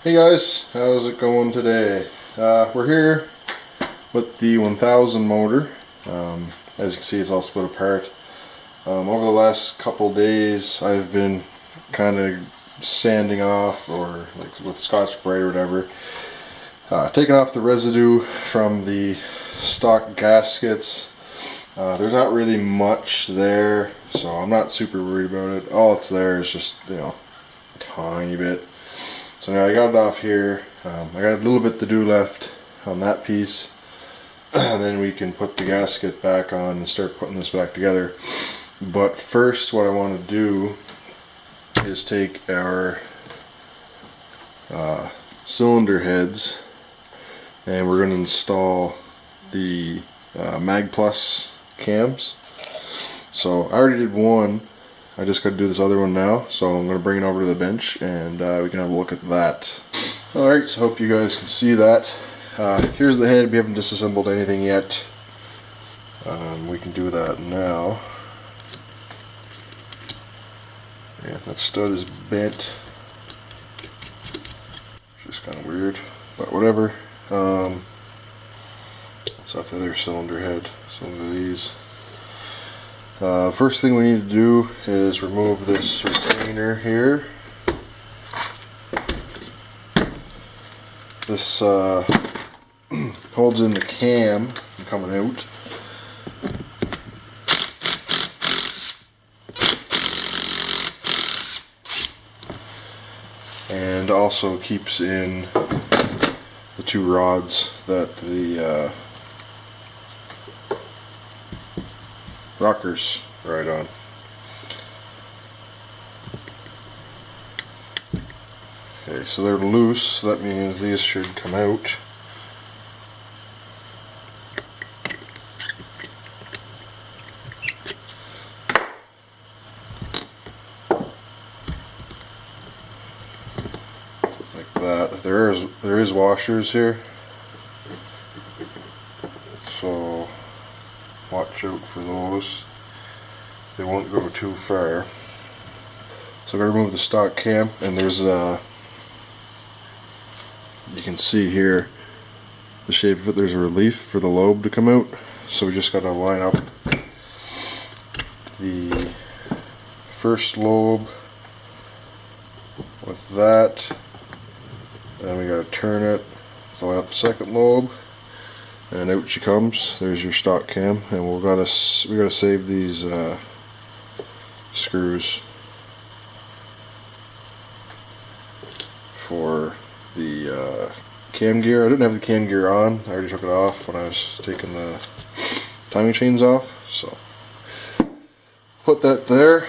Hey guys, how's it going today? We're here with the 1000 motor. As you can see, it's all split apart. Over the last couple days, I've been kind of sanding off, or like with Scotch-Brite or whatever, taking off the residue from the stock gaskets. There's not really much there, so I'm not super worried about it. All it's there is just, a tiny bit. So now I got it off here. I got a little bit to do left on that piece, and then we can put the gasket back on and start putting this back together. But first, what I want to do is take our cylinder heads, and we're going to install the Mag Plus cams. So I already did one. I just got to do this other one now, so I'm going to bring it over to the bench and we can have a look at that. Alright, so hope you guys can see that. Here's the head. We haven't disassembled anything yet. We can do that now. Yeah, that stud is bent, which is kind of weird, but whatever. That's off the other cylinder head, some of these. First thing we need to do is remove this retainer here. This holds in the cam coming out. And also keeps in the two rods that the rockers ride on. Okay, so they're loose, so that means these should come out. Like that. There is washers here, so watch out for those. They won't go too far. So I'm going to remove the stock cam, and there's you can see here the shape of it. There's a relief for the lobe to come out, so we just got to line up the first lobe with that, then we got to turn it, line up the second lobe, and out she comes. There's your stock cam, and we gotta save these screws for the cam gear. I didn't have the cam gear on. I already took it off when I was taking the timing chains off. So put that there,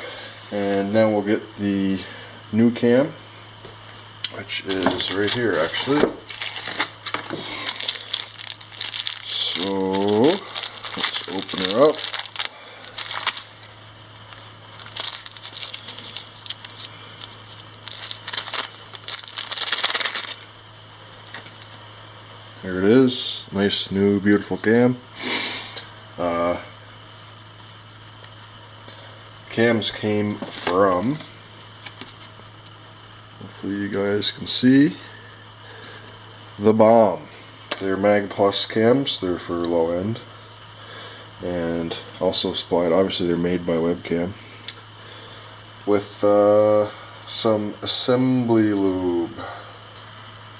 and now we'll get the new cam, which is right here actually. So let's open her up. There it is. Nice new beautiful cam. Cams came from, hopefully you guys can see, the Bomb. They're Mag Plus cams. They're for low end, and also supplied, obviously they're made by Webcam, with some assembly lube.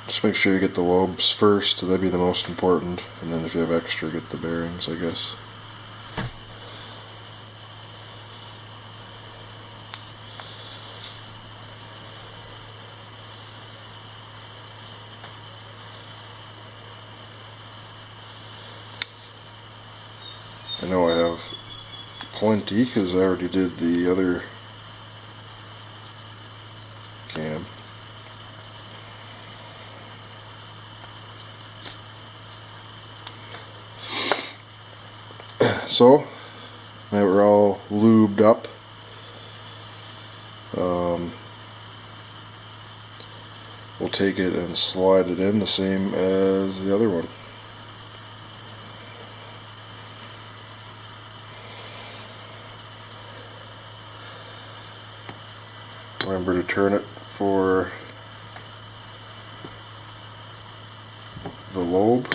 Just make sure you get the lobes first, that'd be the most important, and then if you have extra, get the bearings, I guess. I know I have plenty because I already did the other cam. So now we're all lubed up. We'll take it and slide it in the same as the other one. Remember to turn it for the lobe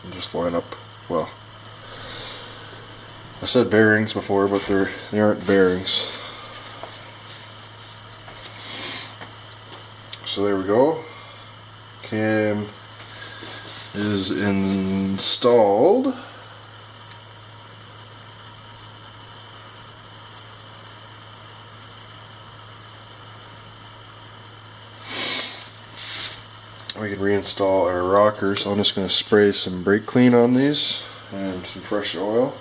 and just line up, well, I said bearings before, but they aren't bearings. So there we go. Cam is installed. We can reinstall our rocker, so I'm just going to spray some brake clean on these and some fresh oil.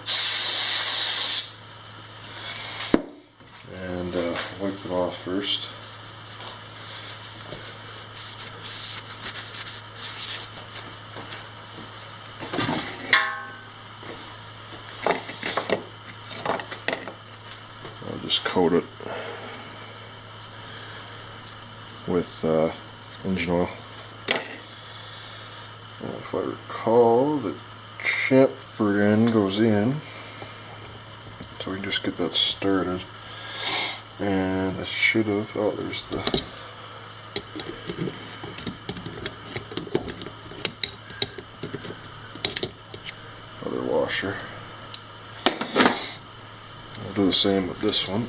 And wipe them off first. I'll just coat it with engine oil. And if I recall, the chamfer end goes in, so we can just get that started. And I should have, oh, there's the other washer. I'll do the same with this one.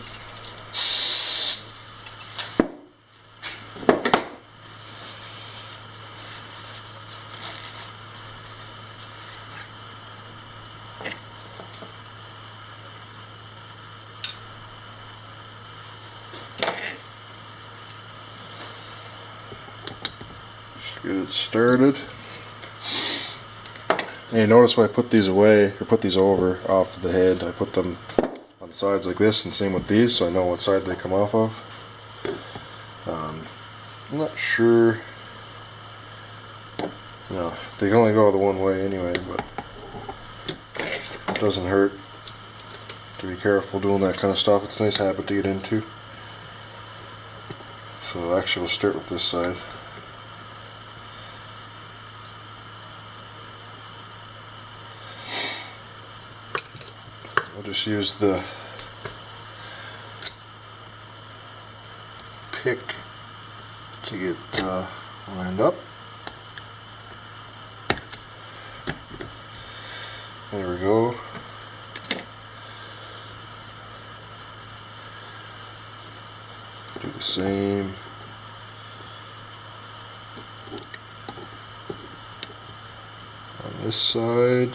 Get it started. And you notice when I put these away, or put these over off the head, I put them on the sides like this, and same with these, so I know what side they come off of. I'm not sure, no, they can only go the one way anyway, but it doesn't hurt to be careful doing that kind of stuff. It's a nice habit to get into. So actually we'll start with this side. We'll just use the pick to get lined up. There we go. Do the same. On this side.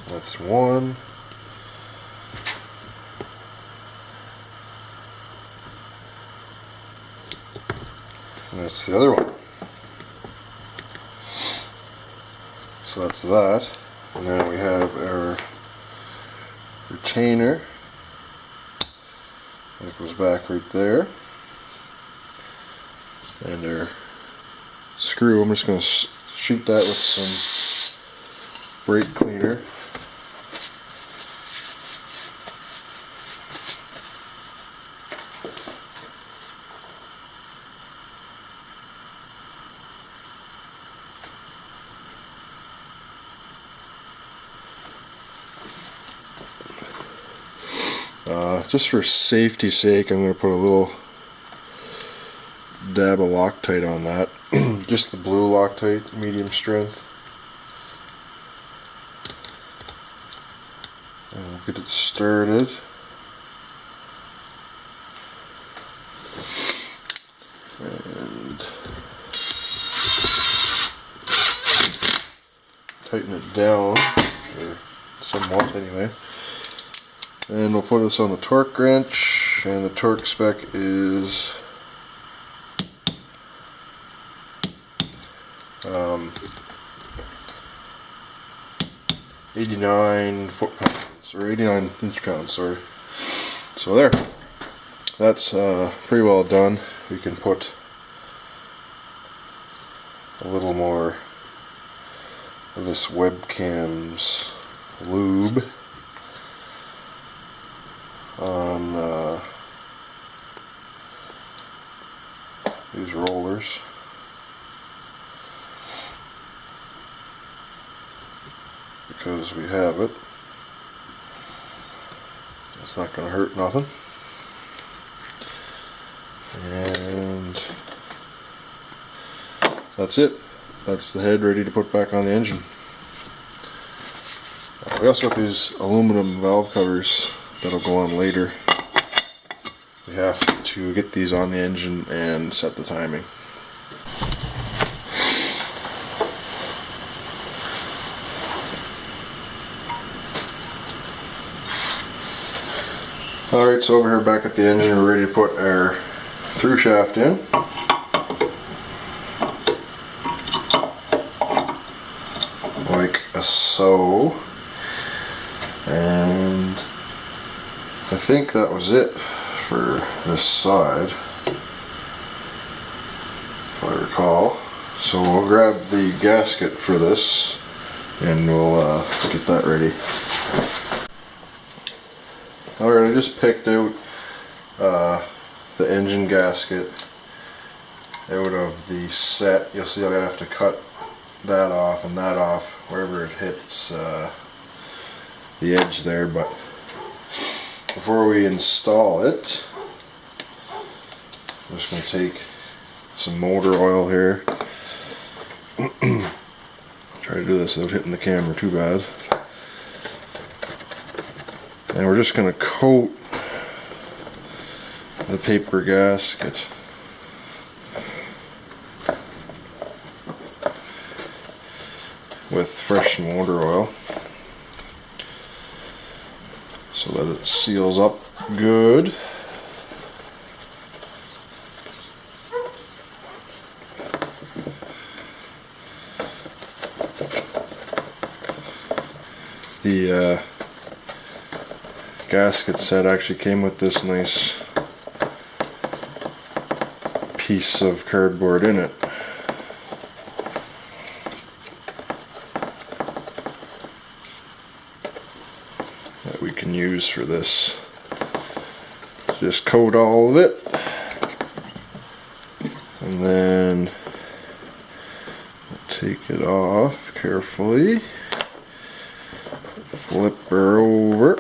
That's one. And that's the other one. So that's that. And then we have our retainer. That goes back right there. And our screw, I'm just going to shoot that with some brake cleaner. Just for safety's sake, I'm going to put a little dab of Loctite on that. Just the blue Loctite, medium strength. And we'll get it started. And tighten it down, or somewhat anyway. And we'll put this on the torque wrench, and the torque spec is 89 foot-pounds, or 89 inch-pounds, sorry. So there, that's pretty well done. We can put a little more of this webcam's lube on these rollers. because we have it. It's not going to hurt nothing. And that's it. That's the head ready to put back on the engine. We also got these aluminum valve covers that'll go on later. We have to get these on the engine and set the timing. Alright, so over here back at the engine, we're ready to put our through shaft in. Like so. And I think that was it for this side, if I recall. So we'll grab the gasket for this and we'll get that ready. Alright, I just picked out the engine gasket out of the set. You'll see I have to cut that off and that off wherever it hits the edge there, but before we install it, I'm just going to take some motor oil here. Try to do this without hitting the camera too bad. And we're just going to coat the paper gasket with fresh motor oil so that it seals up good. The gasket set actually came with this nice piece of cardboard in it. That we can use for this. Just coat all of it, and then take it off carefully, flip her over,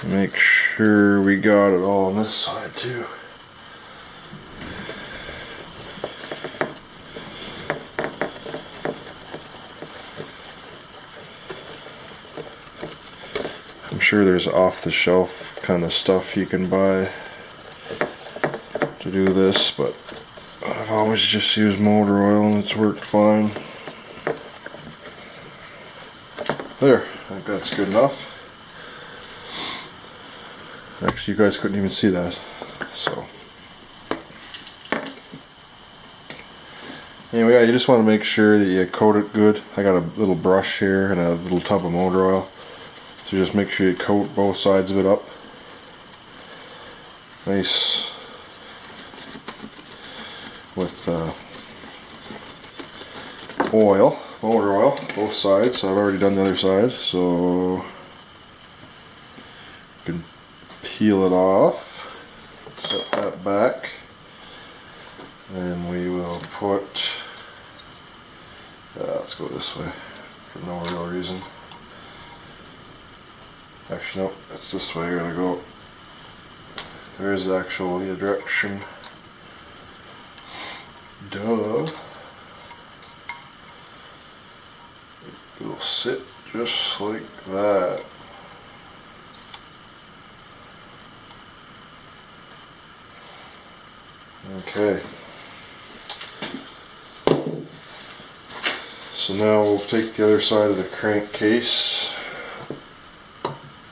make sure we got it all on this side too. I'm sure there's off-the-shelf kind of stuff you can buy to do this, but I've always just used motor oil and it's worked fine. There, I think that's good enough. Actually, you guys couldn't even see that, so. Anyway, yeah, you just want to make sure that you coat it good. I got a little brush here and a little tub of motor oil. So just make sure you coat both sides of it up. Nice with oil, motor oil, both sides. So I've already done the other side, so you can peel it off, set that back, then we will put, let's go this way for no real reason. Actually, no, it's this way you're gonna go. There's actually a direction. Duh. It'll sit just like that. Okay. So now we'll take the other side of the crankcase,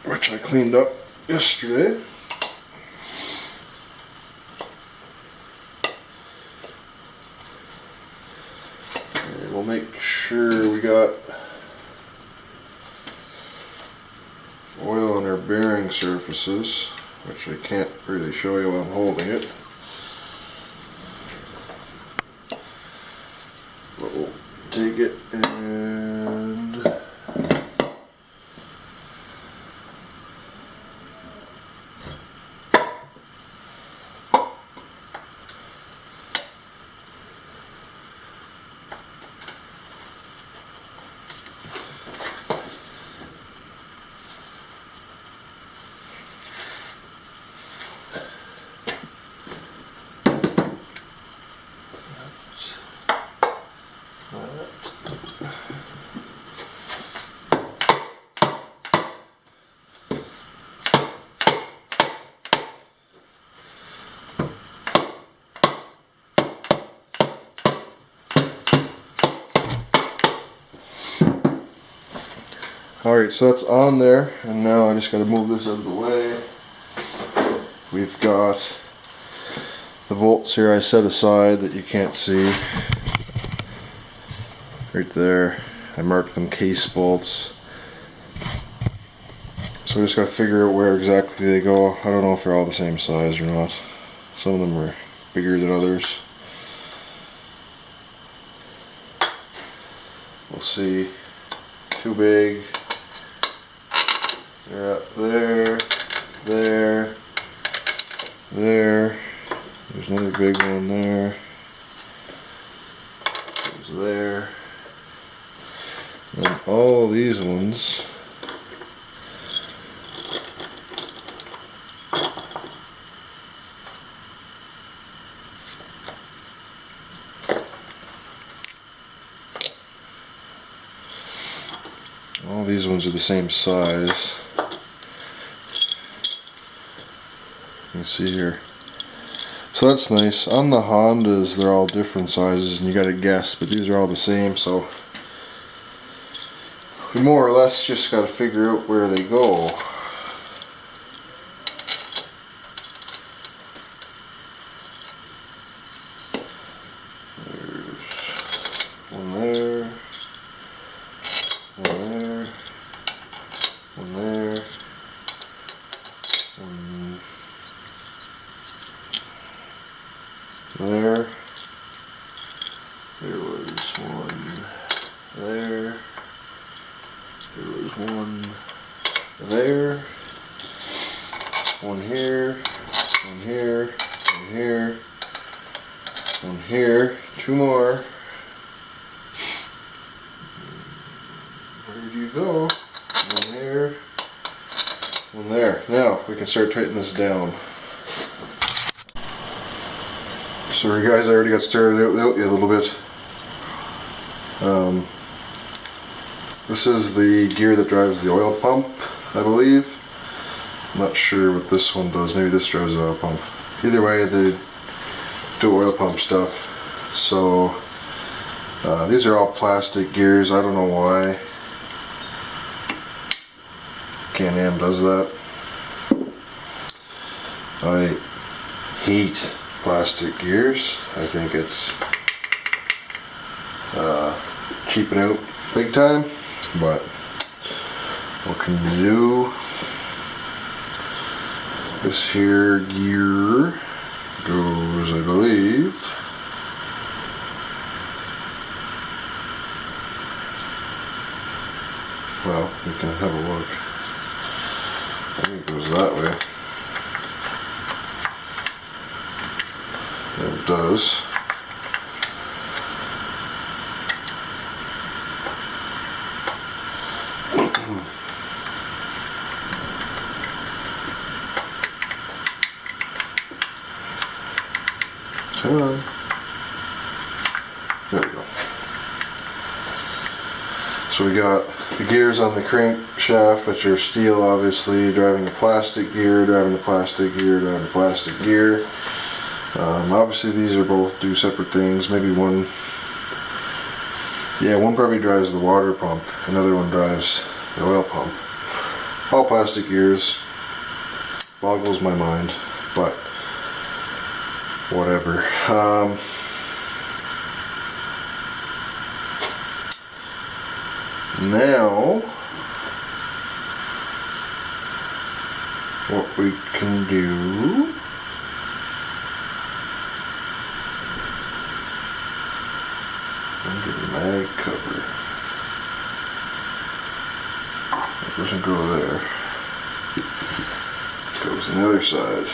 which I cleaned up yesterday. And we'll make sure we got oil on our bearing surfaces, which I can't really show you while I'm holding it. But we'll take it and Alright, so that's on there, and now I just gotta move this out of the way. We've got the bolts here I set aside that you can't see. Right there. I marked them case bolts. So we just gotta figure out where exactly they go. I don't know if they're all the same size or not. Some of them are bigger than others. We'll see. Too big. They're up there, there, there. There's another big one there. There's there. And all these ones. All these ones are the same size. You can see here. So that's nice. On the Hondas, they're all different sizes, and you gotta guess, but these are all the same, so we more or less just gotta figure out where they go. There's one there, one there, one there, one there. There was one there. There was one there. One here. One here. One here. One here. Two more. Where did you go? One here. One there. Now we can start tightening this down. So you guys already got started out without you a little bit. This is the gear that drives the oil pump, I believe. I'm not sure what this one does. Maybe this drives the oil pump. Either way, they do oil pump stuff. So these are all plastic gears. I don't know why Can-Am does that. I hate plastic gears. I think it's cheaping out big time, but what can you do? This here gear goes, I believe, well, we can have a look. I think it goes that way. It does. Come on. There we go. So we got the gears on the crankshaft, which are steel, obviously, driving the plastic gear, driving the plastic gear, driving the plastic gear. Obviously these are both do separate things. Maybe one, yeah, one probably drives the water pump, another one drives the oil pump. All plastic gears. Boggles my mind, but whatever. Now, what we can do under the mag cover. It doesn't go there. It goes on the other side.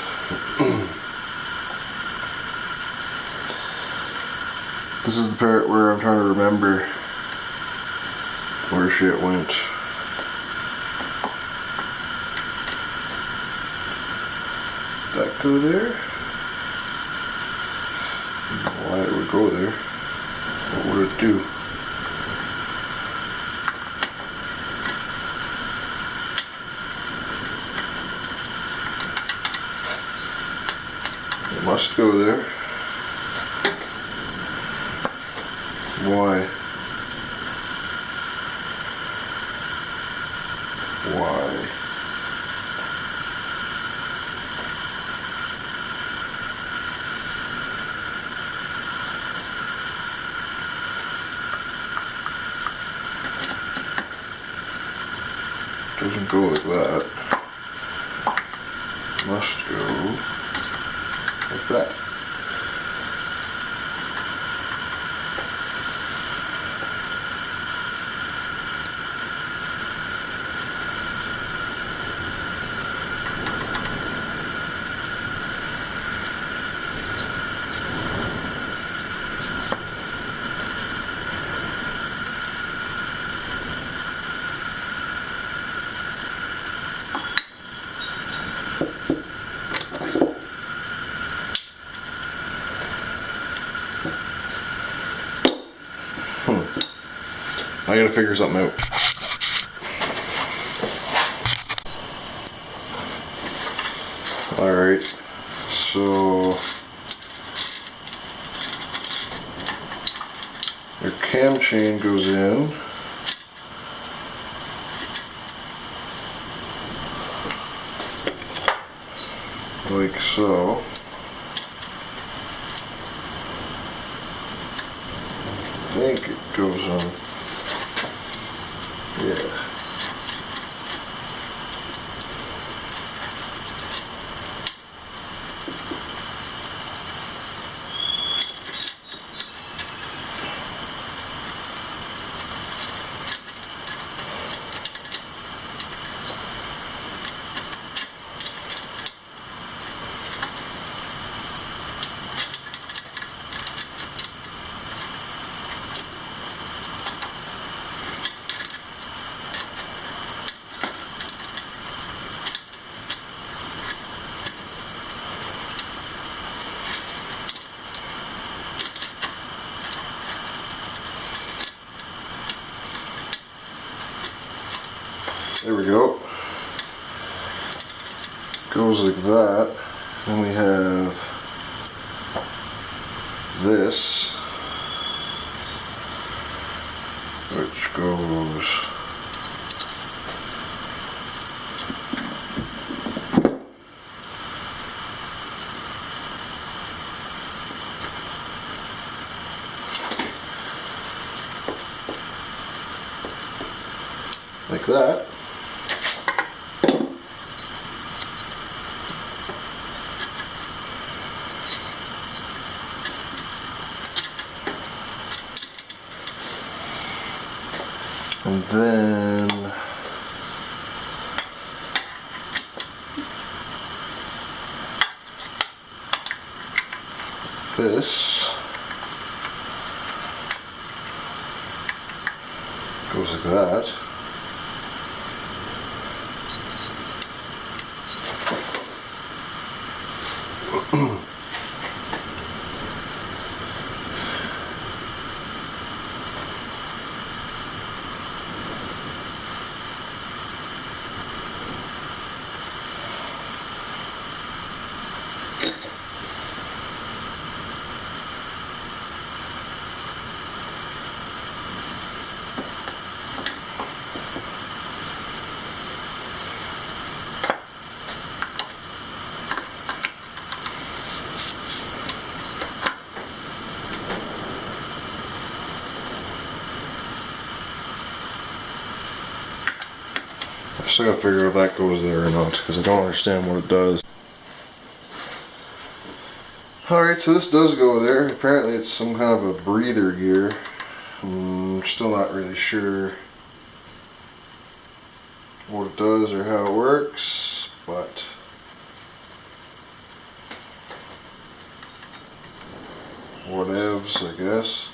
This is the part where I'm trying to remember where shit went. Did that go there? I don't know why it would go there. What would it do? It must go there. Why? go like that. Must go like that. I gotta figure something out. Alright, so your cam chain goes in. Like so. I think it goes on. Yeah. There we go. Goes like that. Then we have this, which goes like that. And then this goes like that. I still gotta figure out if that goes there or not, because I don't understand what it does. Alright, so this does go there. Apparently it's some kind of a breather gear. I'm still not really sure what it does or how it works, but whatevs, I guess.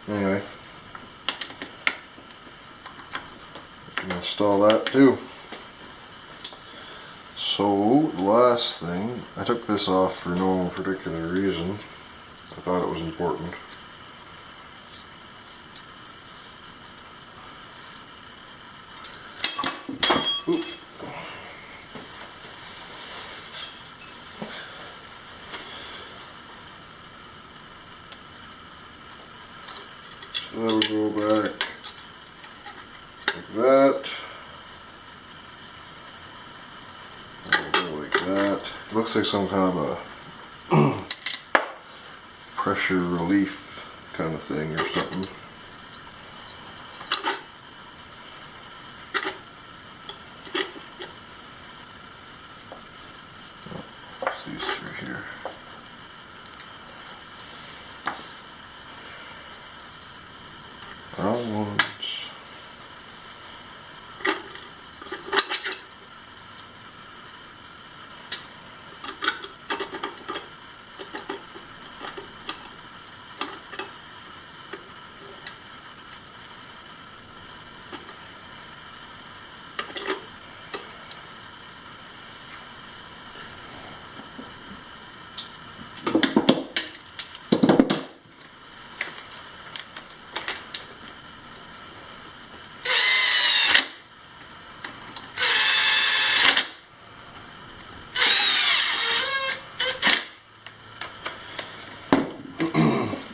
Anyway, I can install that too. So, the last thing, I took this off for no particular reason. I thought it was important. Oop. So that would go back like that. looks like some kind of a pressure relief kind of thing or something. Oh, these through here. Wrong ones.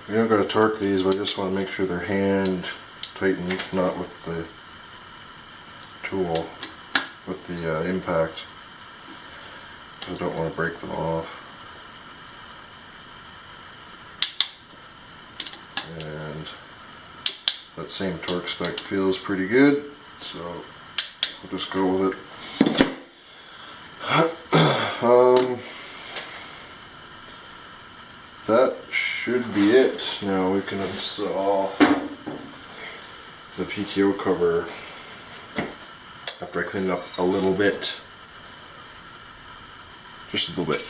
You don't got to torque these, but I just want to make sure they're hand tightened, not with the tool, with the impact. I don't want to break them off. And that same torque spec feels pretty good, so we'll just go with it. That should be it. Now we can install the PTO cover after I clean it up a little bit. Just a little bit.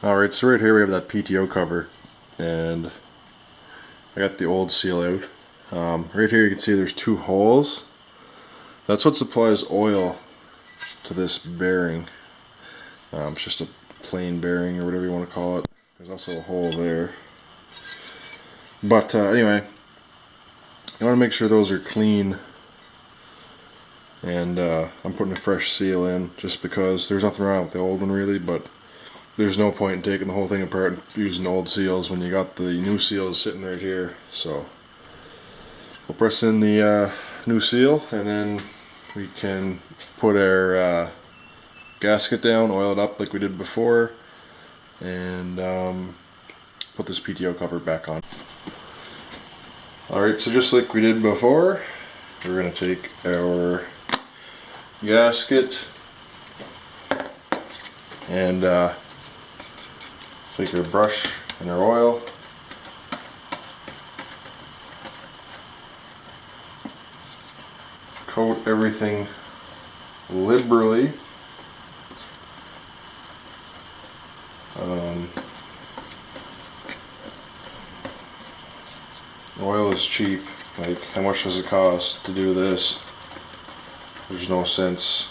Alright, so right here we have that PTO cover, and I got the old seal out. Right here you can see there's two holes. That's what supplies oil to this bearing. It's just a plain bearing or whatever you want to call it. There's also a hole there. But anyway, you want to make sure those are clean. And I'm putting a fresh seal in just because there's nothing wrong with the old one really, but there's no point in taking the whole thing apart and using old seals when you got the new seals sitting right here. So we'll press in the new seal, and then we can put our gasket down, oil it up like we did before, and put this PTO cover back on. Alright, so just like we did before, we're going to take our gasket and take our brush and our oil, coat everything liberally. Oil is cheap. Like, how much does it cost to do this? There's no sense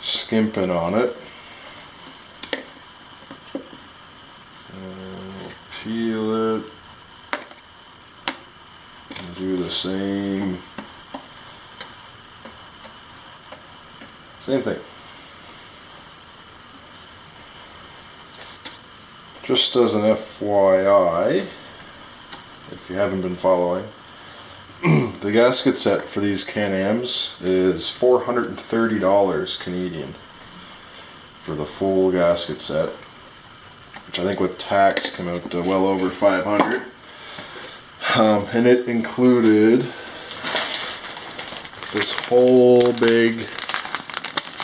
skimping on it. Peel it and do the same thing. Just as an FYI, if you haven't been following, the gasket set for these Can-Ams is $430 Canadian for the full gasket set, which I think with tax came out to well over $500. And it included this whole big,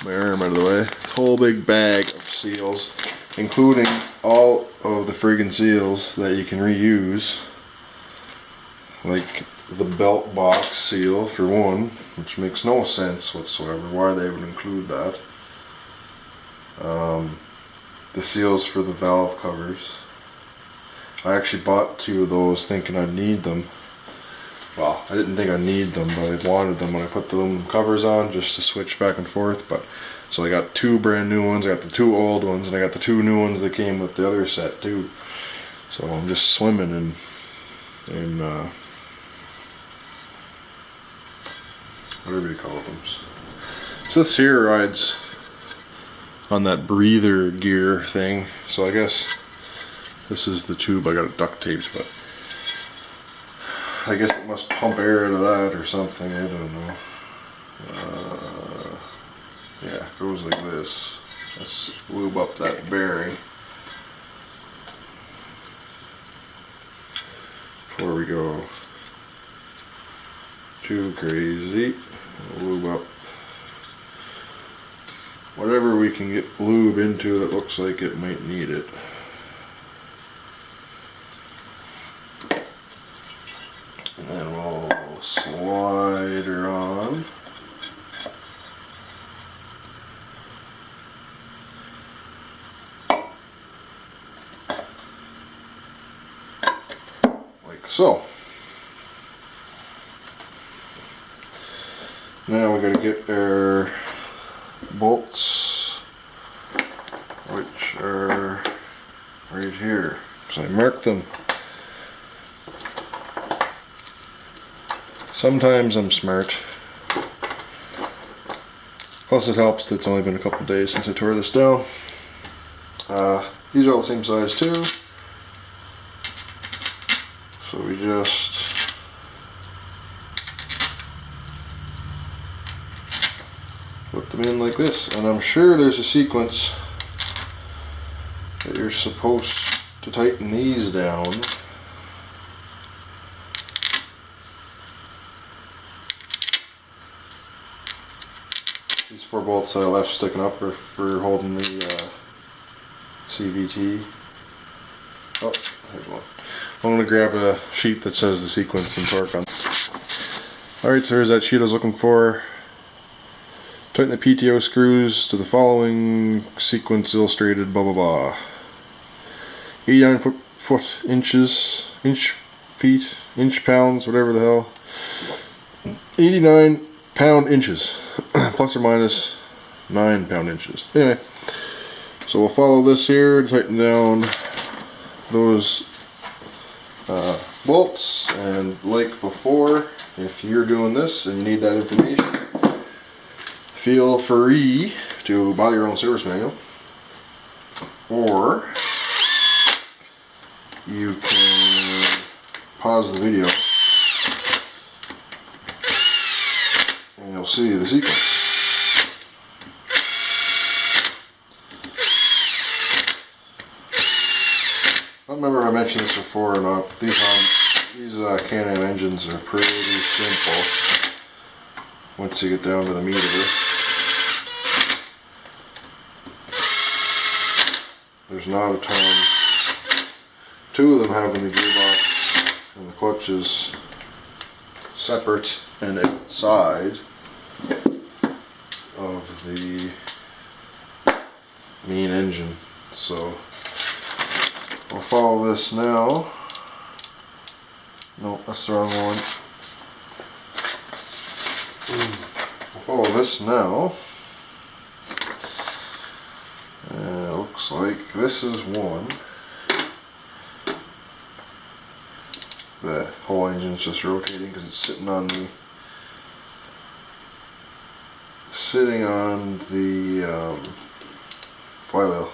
my arm out of the way, this whole big bag of seals, including all of the friggin' seals that you can reuse, like the belt box seal for one, which makes no sense whatsoever why they would include that. The seals for the valve covers. I actually bought 2 of those thinking I'd need them. Well, I didn't think I'd need them, but I wanted them when I put the covers on just to switch back and forth. But so I got 2 brand new ones, I got the 2 old ones, and I got the 2 new ones that came with the other set too. So I'm just swimming in whatever you call them. So this here rides on that breather gear thing. So I guess this is the tube I got it duct taped, but I guess it must pump air out of that or something. I don't know. Yeah, it goes like this. Let's lube up that bearing before we go too crazy. We'll lube up whatever we can get lube into that looks like it might need it. And then we'll slide her on. Like so. Now we gotta get our bolts, which are right here, because I marked them. Sometimes I'm smart. Plus it helps that it's only been a couple days since I tore this down. These are all the same size too. So we just put them in like this, and I'm sure there's a sequence that you're supposed to tighten these down. These 4 bolts that I left sticking up are for holding the CVT. Oh, there's one. I'm going to grab a sheet that says the sequence and torque on. Alright, so here's that sheet I was looking for. Tighten the PTO screws to the following sequence illustrated, blah blah blah. 89 inch pounds, whatever the hell. 89 pound inches, plus or minus 9 pound inches. Anyway, so we'll follow this here to tighten down those bolts, and like before, if you're doing this and you need that information, feel free to buy your own service manual, or you can pause the video and you'll see the sequence. I don't remember if I mentioned this before or not, but these Can-Am engines are pretty simple once you get down to the meat of it. There's not a ton. 2 of them having the gearbox and the clutches separate and outside of the main engine. So I'll follow this now. No, that's the wrong one. I'll follow this now. And it looks like this is one. The whole engine's just rotating because it's sitting on the flywheel.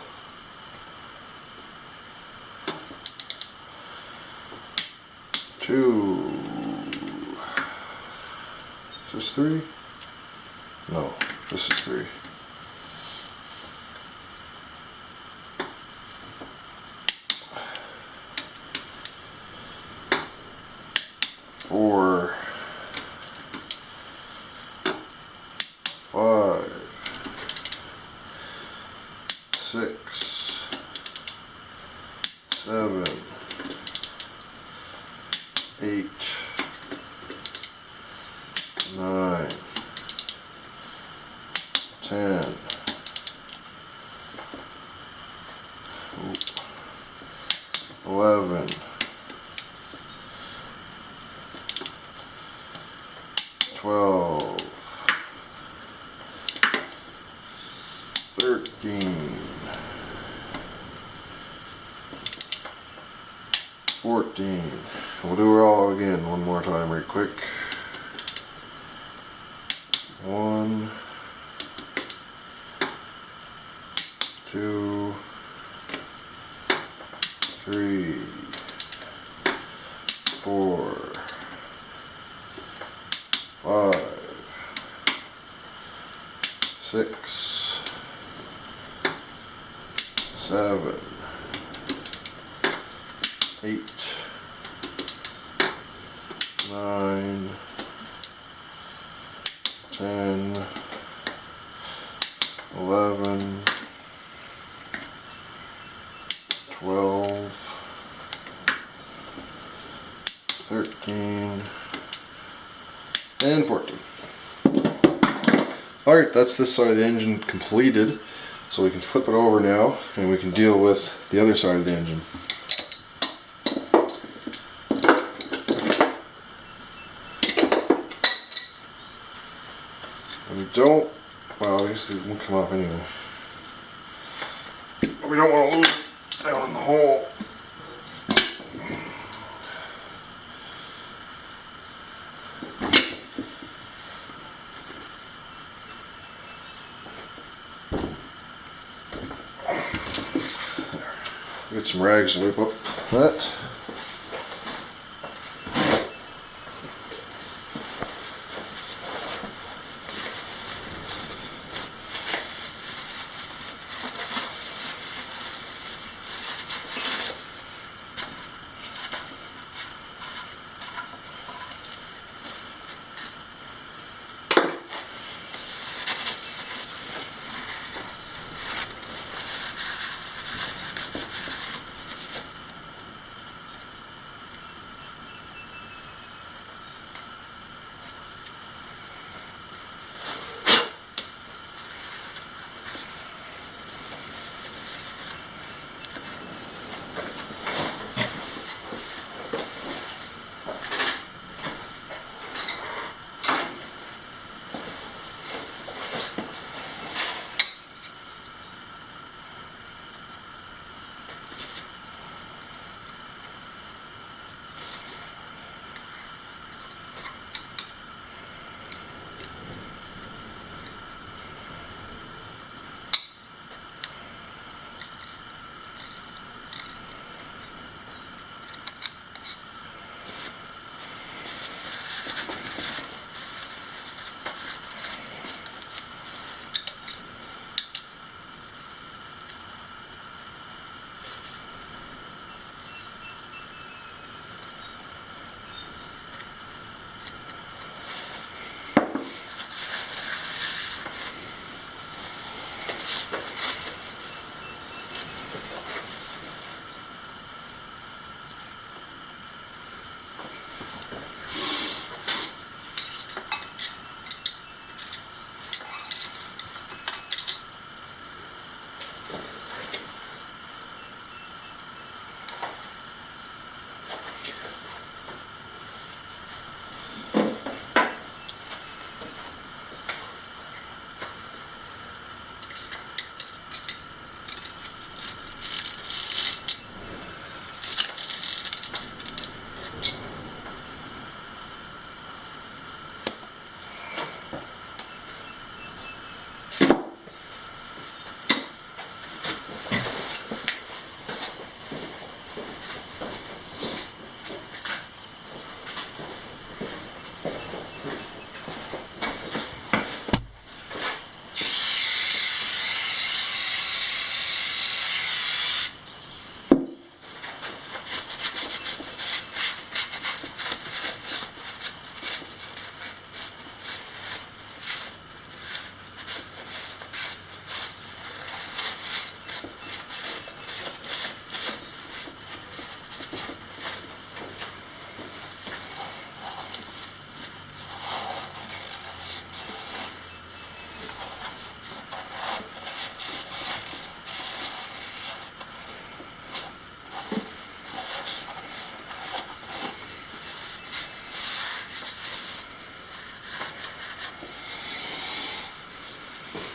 Two. Is this 3? No, this is 3. 4, 5, 6, 7, 8, 9, 10, 11, 12, 13, 14. We'll do it all again one more time right quick. 1, 2, 3, 4, 5, 6, 7, 8, 9, 10, 11, 12, 13, and 14. Alright, that's this side of the engine completed. So we can flip it over now and we can deal with the other side of the engine. We don't, well, I guess it won't come off anyway. But we don't want to lose it down in the hole. Get some rags to wipe up that.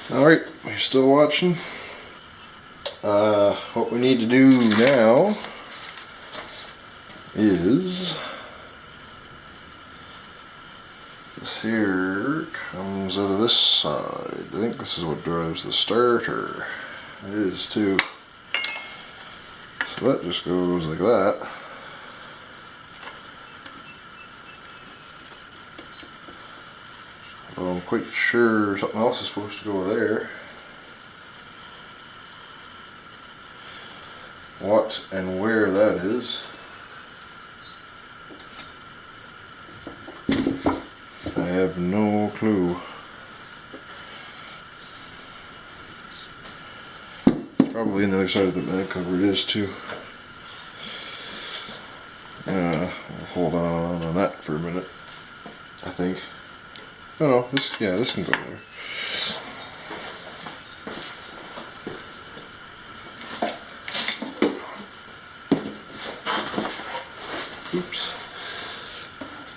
Alright, you're still watching. What we need to do now is this here comes out of this side. I think this is what drives the starter. It is too. So that just goes like that. Well, I'm quite sure something else is supposed to go there. what and where that is. I have no clue. It's probably on the other side of the mag cover. It is too. We'll hold on that for a minute. I think. Oh no, this can go there. Oops.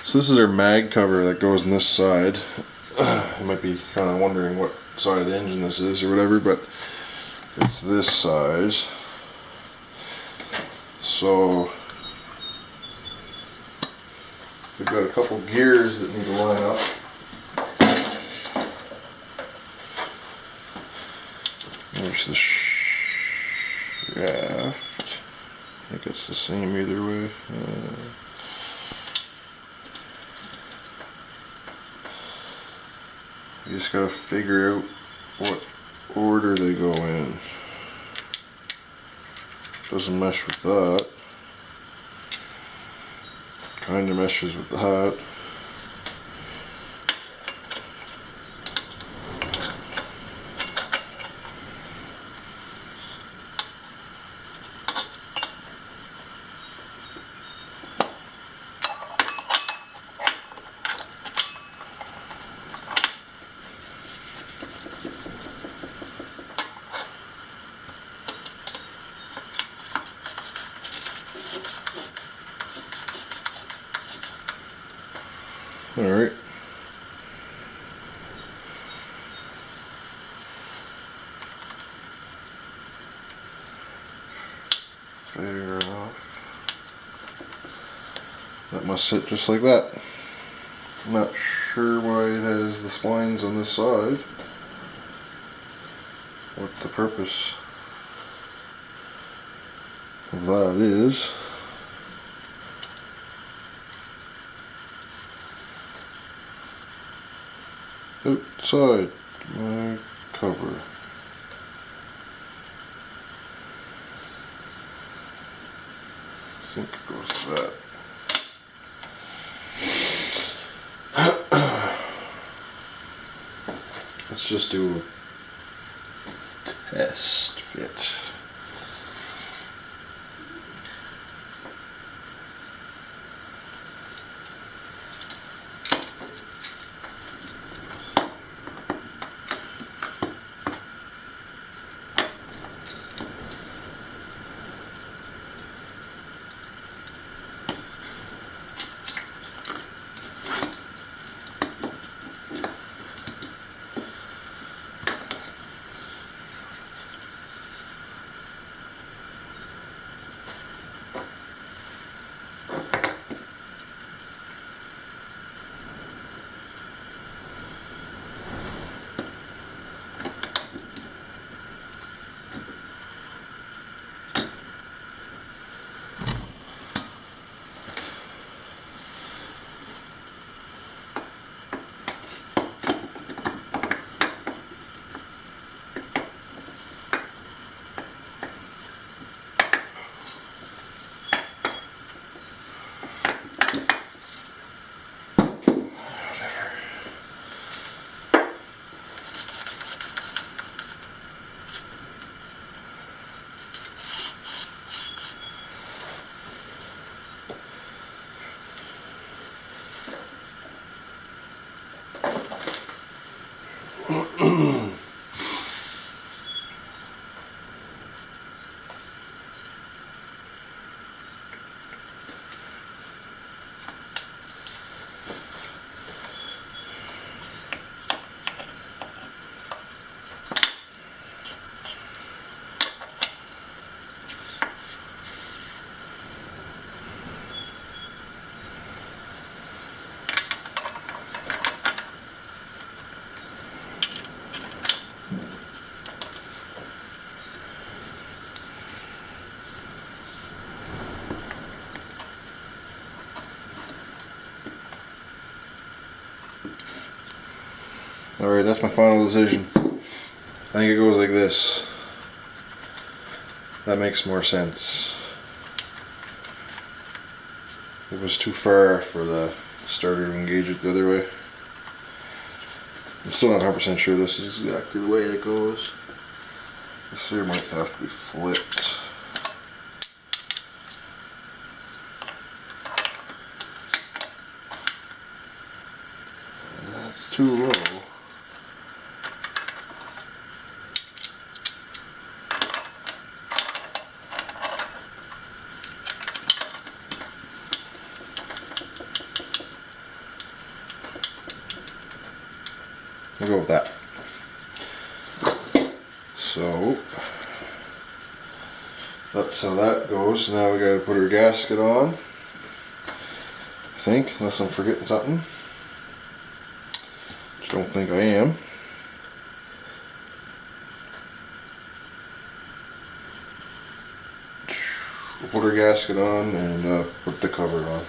So this is our mag cover that goes on this side. You might be kind of wondering what side of the engine this is or whatever, but it's this side. So we've got a couple gears that need to line up. There's the shaft. I think it's the same either way. You just gotta figure out what order they go in. Doesn't mesh with that. Kinda meshes with that. Alright. Fair enough. That must sit just like that. I'm not sure why it has the splines on this side. What the purpose of that is. Outside my cover. I think it goes to that. Let's just do a test fit. Alright, that's my final decision. I think it goes like this. That makes more sense. It was too far for the starter to engage it the other way. I'm still not 100% sure this is exactly the way it goes. This here might have to be flipped. That's too low. We'll go with that. So that's how that goes. Now we got to put our gasket on. I think, unless I'm forgetting something. Which I don't think I am. We'll put our gasket on and put the cover on.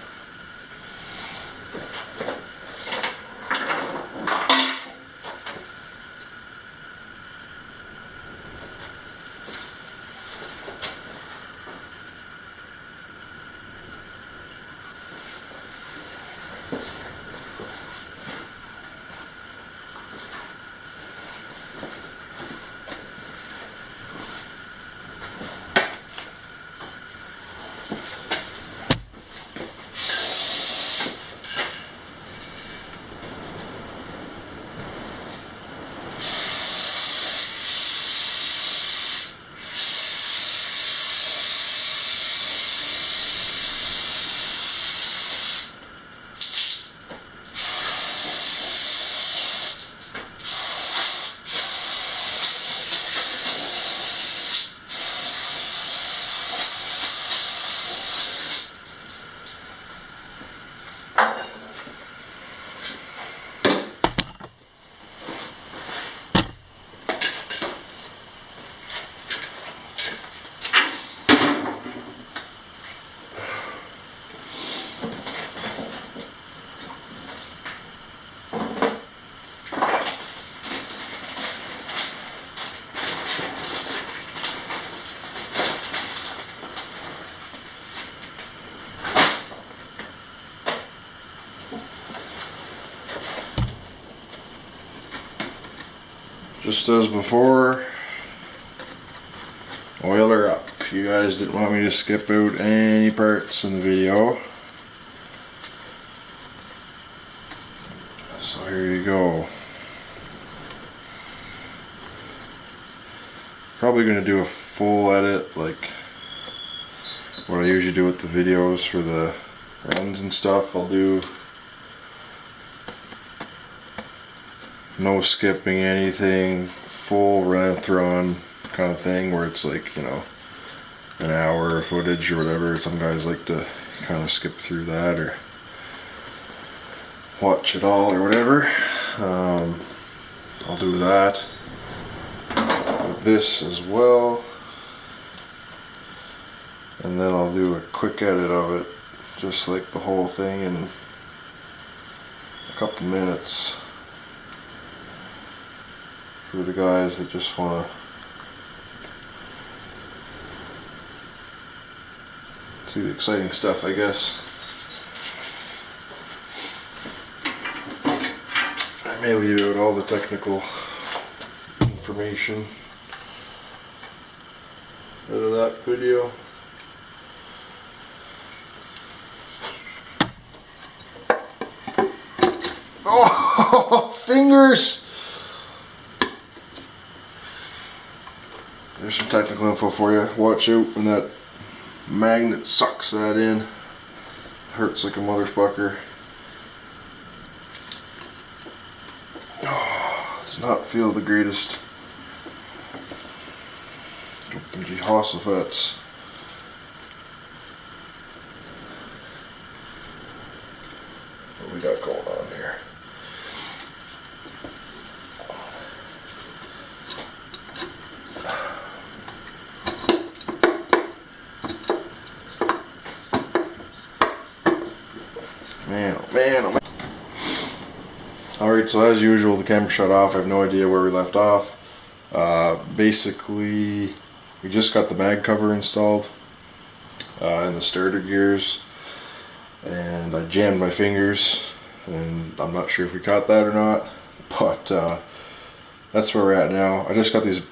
Just as before, oil her up. You guys didn't want me to skip out any parts in the video. So here you go. Probably going to do a full edit like what I usually do with the videos for the runs and stuff. I'll do no skipping anything, full run kind of thing where it's like, you know, an hour of footage or whatever. Some guys like to kind of skip through that or watch it all or whatever. I'll do that with this as well, and then I'll do a quick edit of it, just like the whole thing in a couple minutes for the guys that just want to see the exciting stuff, I guess. I may leave out all the technical information out of that video. Oh, fingers! There's some technical info for you. Watch out when that magnet sucks that in. Hurts like a motherfucker. Oh, does not feel the greatest. Jehoshaphat's. What we got going on here? Man, oh man, oh man. Alright, so as usual, the camera shut off. I have no idea where we left off. Basically, We just got the mag cover installed in the starter gears, and I jammed my fingers, and I'm not sure if we caught that or not, but that's where we're at now. I just got these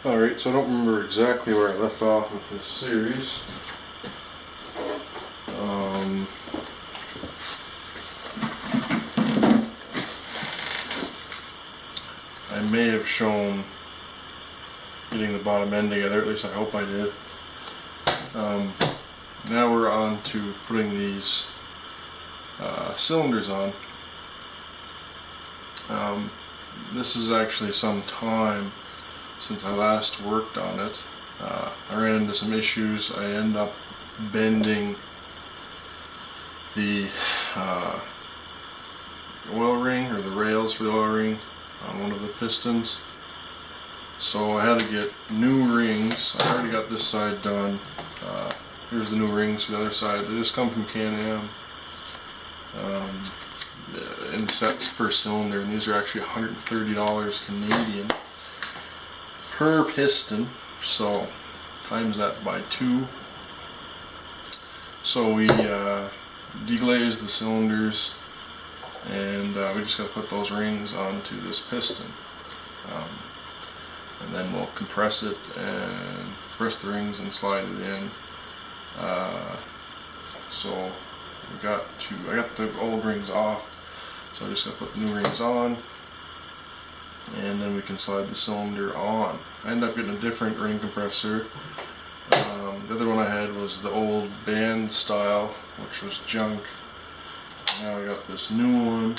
Alright, so I don't remember exactly where I left off with this series. I may have shown getting the bottom end together, at least I hope I did. Now we're on to putting these cylinders on. This is actually some time since I last worked on it. I ran into some issues. I ended up bending the oil ring, or the rails for the oil ring, on one of the pistons. So I had to get new rings. I already got this side done. Here's the new rings for the other side. They just come from Can-Am in sets per cylinder, and these are actually $130 Canadian per piston, so times that by 2. So we deglaze the cylinders, and we just got to put those rings onto this piston, and then we'll compress it and press the rings and slide it in. So I got the old rings off, so I just got to put the new rings on, and then we can slide the cylinder on. I ended up getting a different ring compressor. The other one I had was the old band style, which was junk. Now I got this new one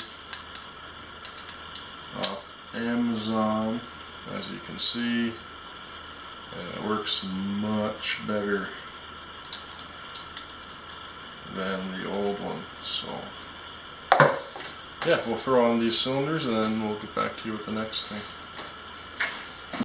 off Amazon, as you can see, and it works much better than the old one. So yeah, we'll throw on these cylinders and then we'll get back to you with the next thing.